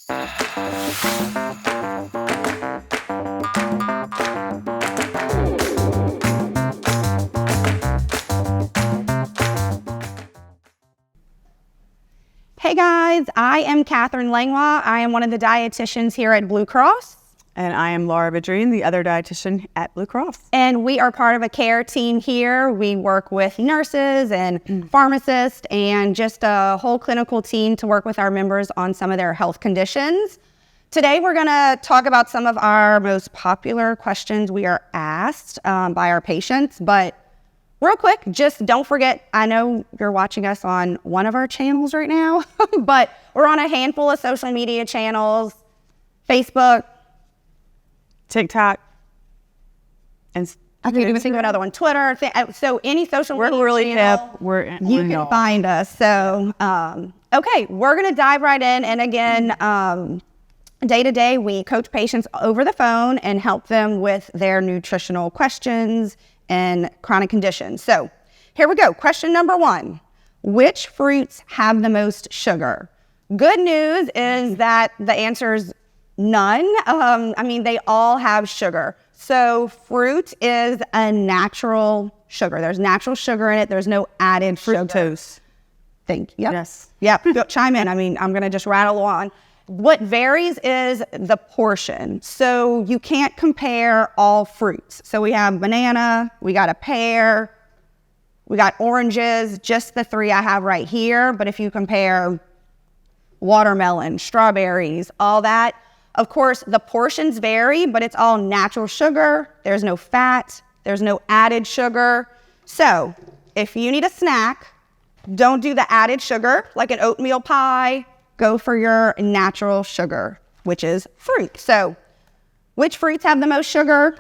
Hey guys, I am Katherine Langlois. I am one of the dietitians here at Blue Cross. And I am Laura Badrine, the other dietitian at Blue Cross. And we are part of a care team here. We work with nurses and pharmacists and just a whole clinical team to work with our members on some of their health conditions. Today we're going to talk about some of our most popular questions we are asked by our patients. But real quick, just don't forget, I know you're watching us on one of our channels right now, but we're on a handful of social media channels, Facebook, TikTok, and I can't even think of another one, Twitter. So any social media really channel, hip. You can find us. So, okay, we're going to dive right in. And again, day to day, we coach patients over the phone and help them with their nutritional questions and chronic conditions. So here we go. Question number 1, which fruits have the most sugar? Good news is that the answer is none. They all have sugar. So fruit is a natural sugar. There's natural sugar in it. There's no added fructose. Thank you. Yep. Yes. Yep. Chime in. I'm going to just rattle on. What varies is the portion. So you can't compare all fruits. So we have banana, we got a pear, we got oranges, just the 3 I have right here. But if you compare watermelon, strawberries, all that, of course, the portions vary, but it's all natural sugar. There's no fat. There's no added sugar. So if you need a snack, don't do the added sugar like an oatmeal pie. Go for your natural sugar, which is fruit. So which fruits have the most sugar?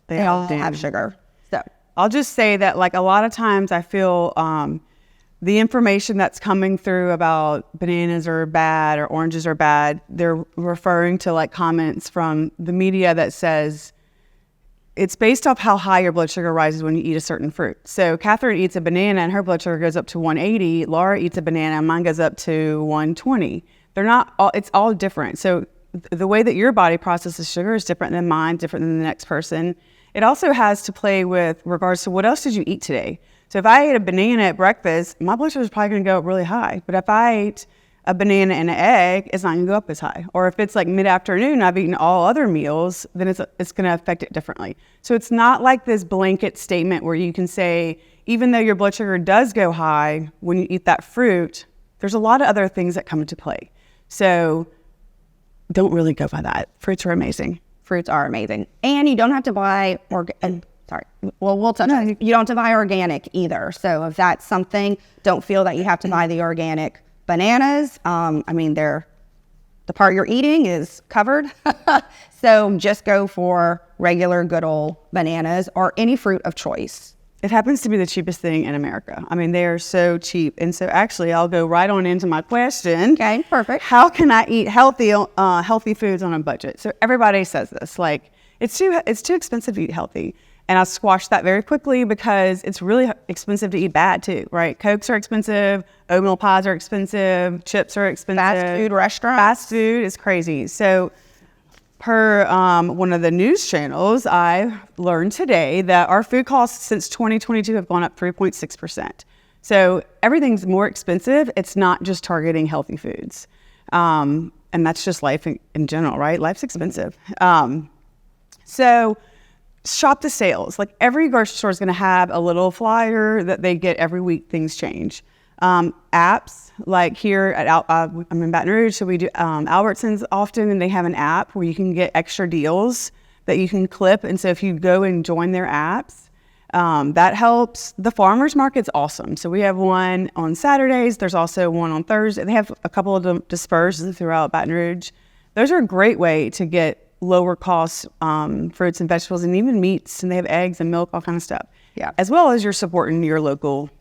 They all have sugar. So I'll just say that, like, a lot of times I feel the information that's coming through about bananas are bad or oranges are bad, they're referring to like comments from the media that says it's based off how high your blood sugar rises when you eat a certain fruit. So Katherine eats a banana and her blood sugar goes up to 180. Laura eats a banana and mine goes up to 120. They're not all, it's all different. So the way that your body processes sugar is different than mine, different than the next person. It also has to play with regards to what else did you eat today? So if I ate a banana at breakfast, my blood sugar is probably going to go up really high. But if I ate a banana and an egg, it's not going to go up as high. Or if it's like mid-afternoon, I've eaten all other meals, then it's going to affect it differently. So it's not like this blanket statement where you can say, even though your blood sugar does go high when you eat that fruit, there's a lot of other things that come into play. So don't really go by that. Fruits are amazing. Fruits are amazing. And you don't have to buy we'll touch on it. You don't have to buy organic either. So if that's something, don't feel that you have to buy the organic bananas. The part you're eating is covered. So just go for regular good old bananas or any fruit of choice. It happens to be the cheapest thing in America. They are so cheap. And so actually I'll go right on into my question. Okay, perfect. How can I eat healthy foods on a budget? So everybody says this, like, it's too expensive to eat healthy. And I squash that very quickly because it's really expensive to eat bad too, right? Cokes are expensive, oatmeal pies are expensive, chips are expensive. Fast food restaurants. Fast food is crazy. So per one of the news channels, I learned today that our food costs since 2022 have gone up 3.6%. So everything's more expensive. It's not just targeting healthy foods. And that's just life in general, right? Life's expensive. So shop the sales. Like, every grocery store is going to have a little flyer that they get every week. Things change. Apps, like here at I'm in Baton Rouge, so we do Albertsons often, and they have an app where you can get extra deals that you can clip. And so if you go and join their apps, that helps. The farmers market's awesome. So we have one on Saturdays. There's also one on Thursday. They have a couple of them dispersed throughout Baton Rouge. Those are a great way to get lower cost fruits and vegetables, and even meats, and they have eggs and milk, all kind of stuff. Yeah. As well as you're supporting your local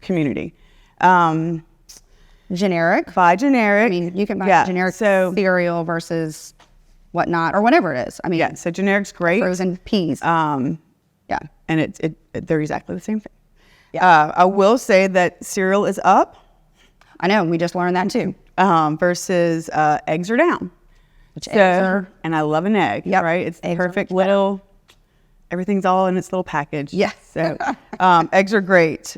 community. Generic. Buy generic. You can buy generic cereal versus whatnot, or whatever it is. So generic's great. Frozen peas. And they're exactly the same thing. Yeah. I will say that cereal is up. I know, we just learned that too. versus eggs are down. Which eggs are, and I love an egg, right? It's the perfect little, everything's all in its little package. Yes. So eggs are great.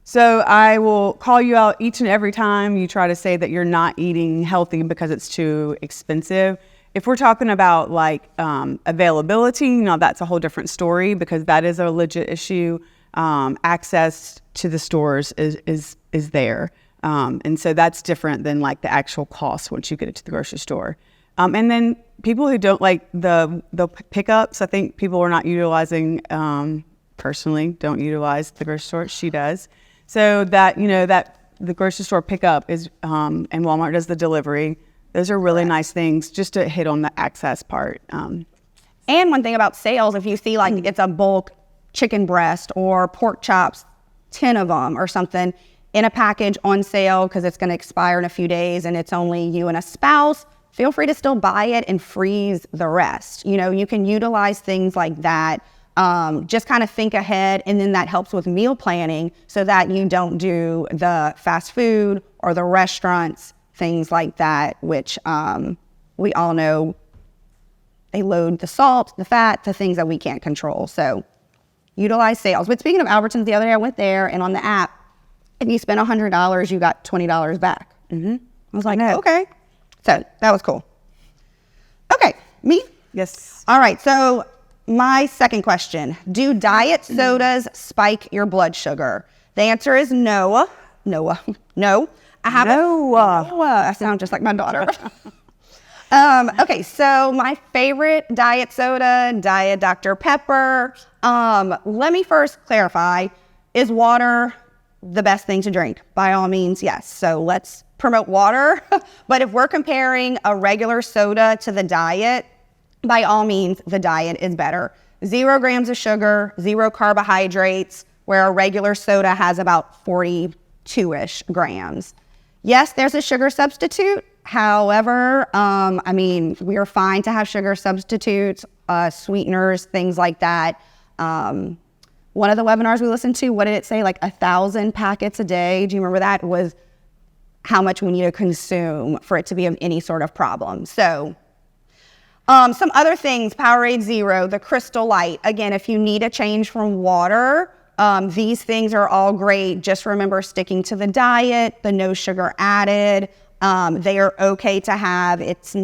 So I will call you out each and every time you try to say that you're not eating healthy because it's too expensive. If we're talking about like availability, now that's a whole different story because that is a legit issue. Access to the stores is there. And so that's different than like the actual cost once you get it to the grocery store. And then people who don't like the pickups, I think people are not utilizing, personally don't utilize the grocery store. She does. So that, that the grocery store pickup is, and Walmart does the delivery. Those are really nice things just to hit on the access part. And one thing about sales, if you see like it's a bulk chicken breast or pork chops, 10 of them or something in a package on sale because it's going to expire in a few days and it's only you and a spouse, feel free to still buy it and freeze the rest. You can utilize things like that. Just kind of think ahead, and then that helps with meal planning so that you don't do the fast food or the restaurants, things like that, which we all know they load the salt, the fat, the things that we can't control. So utilize sales. But speaking of Albertsons, the other day I went there, and on the app, if you spent $100, you got $20 back. I was like, okay. So that was cool. Okay, me? Yes. All right, so my second question, do diet sodas spike your blood sugar? The answer is no. No. I have I sound just like my daughter. Okay, so my favorite diet soda, Diet Dr. Pepper. Let me first clarify, is water the best thing to drink? By all means, yes. So let's promote water. But if we're comparing a regular soda to the diet, by all means, the diet is better. 0 grams of sugar, 0 carbohydrates, where a regular soda has about 42-ish grams. Yes, there's a sugar substitute. However, we are fine to have sugar substitutes, sweeteners, things like that. One of the webinars we listened to, what did it say? Like 1,000 packets a day. Do you remember that? Was how much we need to consume for it to be of any sort of problem. So some other things, Powerade Zero, the Crystal Light. Again, if you need a change from water, these things are all great. Just remember sticking to the diet, the no sugar added. They are okay to have.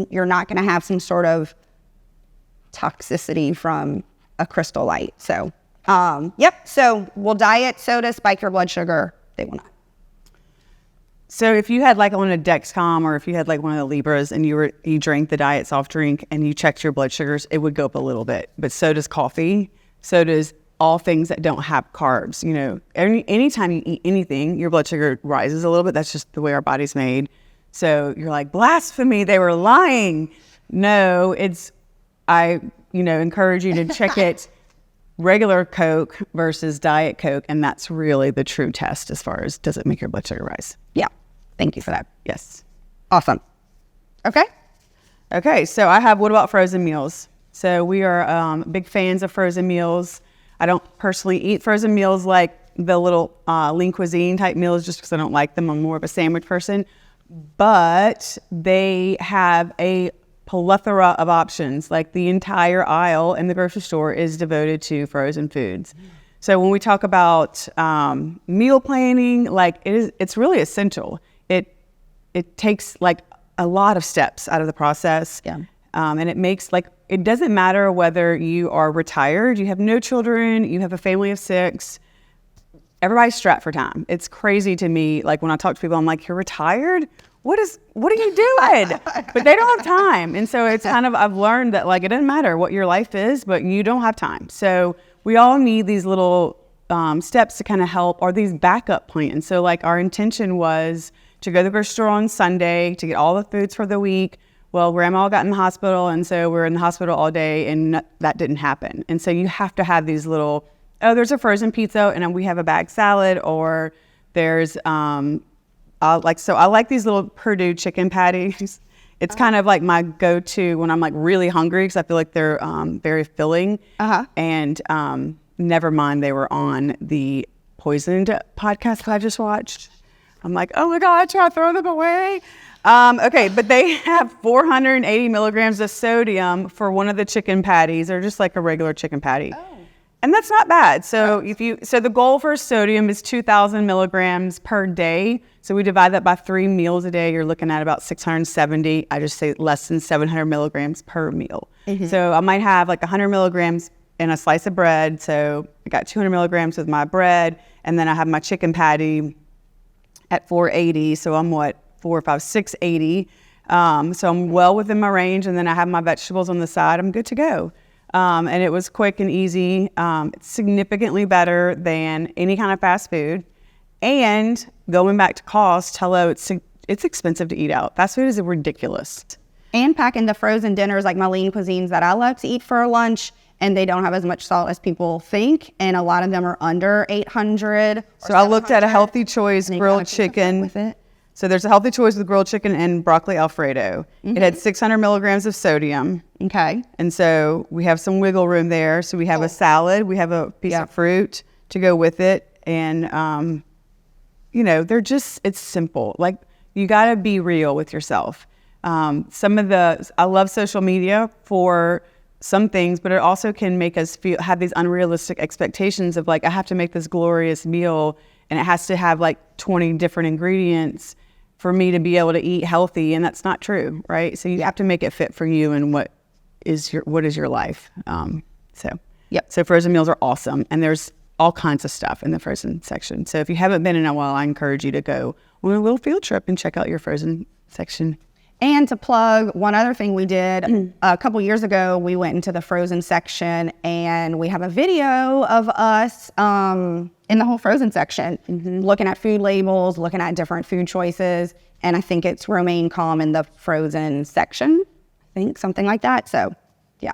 You're not going to have some sort of toxicity from a Crystal Light. So, So will diet soda spike your blood sugar? They will not. So if you had like on a Dexcom or if you had like one of the Libras and you drank the diet soft drink and you checked your blood sugars, it would go up a little bit. But so does coffee. So does all things that don't have carbs. Anytime you eat anything, your blood sugar rises a little bit. That's just the way our body's made. So you're like, blasphemy, they were lying. No, I encourage you to check it. Regular Coke versus Diet Coke, and that's really the true test as far as does it make your blood sugar rise. Yeah. Thank you for that. Yes. Awesome. Okay, so I have, what about frozen meals? So we are big fans of frozen meals. I don't personally eat frozen meals like the little lean cuisine type meals just because I don't like them. I'm more of a sandwich person. But they have a plethora of options. Like the entire aisle in the grocery store is devoted to frozen foods. So when we talk about meal planning, like it's really essential. It takes like a lot of steps out of the process. Yeah. And it makes it doesn't matter whether you are retired, you have no children, you have a family of 6, everybody's strapped for time. It's crazy to me. Like when I talk to people, I'm like, you're retired? What are you doing? But they don't have time. And so it's kind of, I've learned that it doesn't matter what your life is, but you don't have time. So we all need these little steps to kind of help, or these backup plans. So our intention was to go to the grocery store on Sunday to get all the foods for the week. Well, grandma got in the hospital, and so we're in the hospital all day, and that didn't happen. And so you have to have these little, there's a frozen pizza, and we have a bag salad, or there's, I like these little Purdue chicken patties. It's kind of like my go-to when I'm really hungry because I feel like they're very filling. And never mind, they were on the Poisoned podcast that I just watched. I'm like, oh my God, should I throw them away? Okay, but they have 480 milligrams of sodium for one of the chicken patties, or just like a regular chicken patty. Oh. And that's not bad. So so the goal for sodium is 2,000 milligrams per day. So we divide that by 3 meals a day. You're looking at about 670. I just say less than 700 milligrams per meal. Mm-hmm. So I might have like 100 milligrams in a slice of bread. So I got 200 milligrams with my bread, and then I have my chicken patty at 480. So I'm 680. So I'm well within my range, and then I have my vegetables on the side. I'm good to go. And it was quick and easy. It's significantly better than any kind of fast food. And going back to cost, hello, it's expensive to eat out. Fast food is ridiculous. And packing the frozen dinners like my lean cuisines that I love to eat for lunch, and they don't have as much salt as people think. And a lot of them are under 800. So I looked at a healthy choice grilled chicken with it. So there's a healthy choice with grilled chicken and broccoli Alfredo. Mm-hmm. It had 600 milligrams of sodium. Okay. And so we have some wiggle room there. So we have a salad, we have a piece of fruit to go with it. And, it's simple. Like, you got to be real with yourself. I love social media for some things, but it also can make us have these unrealistic expectations of like, I have to make this glorious meal and it has to have like 20 different ingredients for me to be able to eat healthy, and that's not true, right? So you have to make it fit for you and what is your life. So frozen meals are awesome, and there's all kinds of stuff in the frozen section. So if you haven't been in a while, I encourage you to go on a little field trip and check out your frozen section. And to plug one other thing we did a couple years ago, we went into the frozen section, and we have a video of us in the whole frozen section, looking at food labels, looking at different food choices. And I think it's Romaine Calm in the frozen section. I think something like that. So, yeah.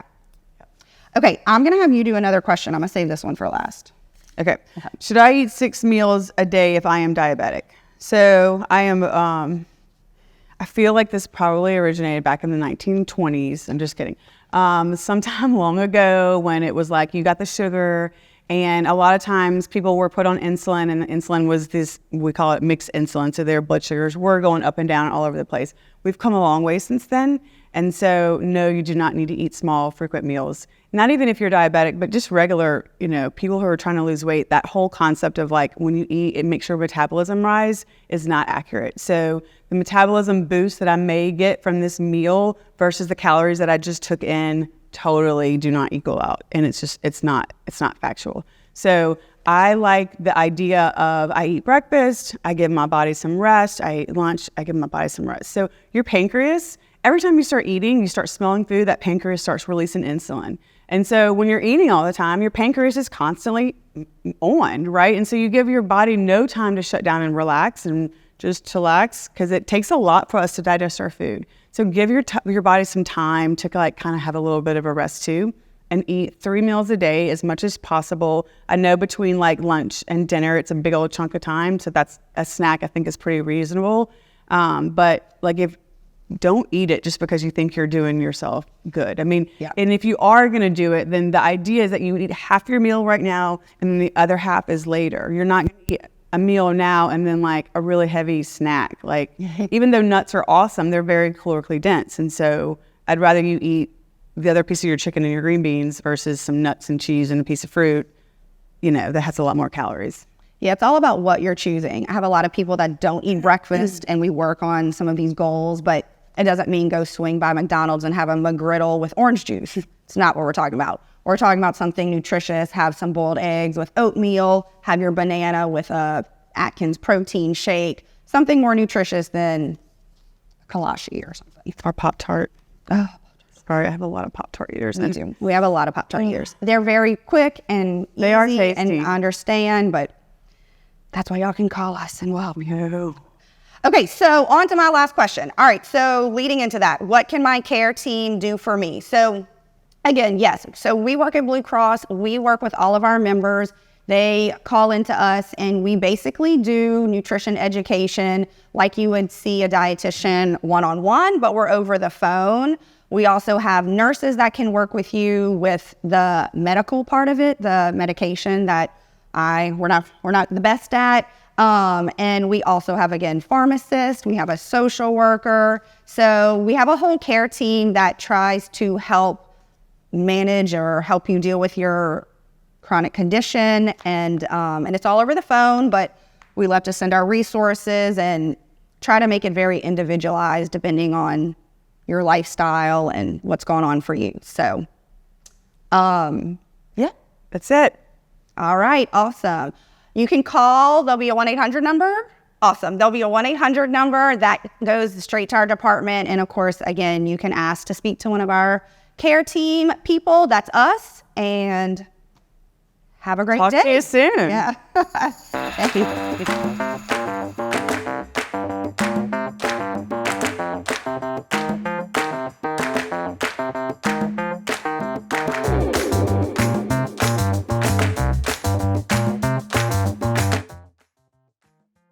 Okay, I'm going to have you do another question. I'm going to save this one for last. Okay. Should I eat 6 meals a day if I am diabetic? So I am... I feel like this probably originated back in the 1920s. I'm just kidding. Sometime long ago when it was like you got the sugar, and a lot of times people were put on insulin, and the insulin was this, we call it mixed insulin. So their blood sugars were going up and down all over the place. We've come a long way since then. And so no, you do not need to eat small, frequent meals. Not even if you're diabetic, but just regular, people who are trying to lose weight. That whole concept of like when you eat, it makes your metabolism rise is not accurate. So the metabolism boost that I may get from this meal versus the calories that I just took in totally do not equal out. And it's not factual. So I like the idea of I eat breakfast, I give my body some rest, I eat lunch, I give my body some rest. So your pancreas, every time you start eating, you start smelling food, that pancreas starts releasing insulin. And so when you're eating all the time, your pancreas is constantly on, right? And so you give your body no time to shut down and relax and just chillax, because it takes a lot for us to digest our food. So give your body some time to like kind of have a little bit of a rest too, and eat 3 meals a day as much as possible. I know between like lunch and dinner, it's a big old chunk of time. So that's a snack I think is pretty reasonable. But like don't eat it just because you think you're doing yourself good. I mean, And if you are going to do it, then the idea is that you eat half your meal right now and then the other half is later. You're not going to eat a meal now and then like a really heavy snack. Like even though nuts are awesome, they're very calorically dense. And so I'd rather you eat the other piece of your chicken and your green beans versus some nuts and cheese and a piece of fruit, that has a lot more calories. Yeah, it's all about what you're choosing. I have a lot of people that don't eat breakfast, and we work on some of these goals, but it doesn't mean go swing by McDonald's and have a McGriddle with orange juice. It's not what we're talking about. We're talking about something nutritious. Have some boiled eggs with oatmeal. Have your banana with a Atkins protein shake. Something more nutritious than kolache or something. Or Pop-Tart. Oh, sorry, I have a lot of Pop-Tart eaters. Me too. We have a lot of Pop-Tart eaters. They're very quick and easy, they are tasty. And I understand, but that's why y'all can call us and we'll help you. No. Okay, so on to my last question. All right, so leading into that, what can my care team do for me? So again, yes, so we work at Blue Cross. We work with all of our members. They call into us and we basically do nutrition education like you would see a dietitian one-on-one, but we're over the phone. We also have nurses that can work with you with the medical part of it, the medication that we're not the best at. And we also have, again, pharmacists, we have a social worker. So we have a whole care team that tries to help manage or help you deal with your chronic condition. And it's all over the phone, but we love to send our resources and try to make it very individualized depending on your lifestyle and what's going on for you. So, yeah, That's it. all right, awesome. You can call, there'll be a 1-800 number. Awesome, there'll be a 1-800 number that goes straight to our department. And of course, again, you can ask to speak to one of our care team people, that's us, and have a great day. Talk to you soon. Yeah, thank you.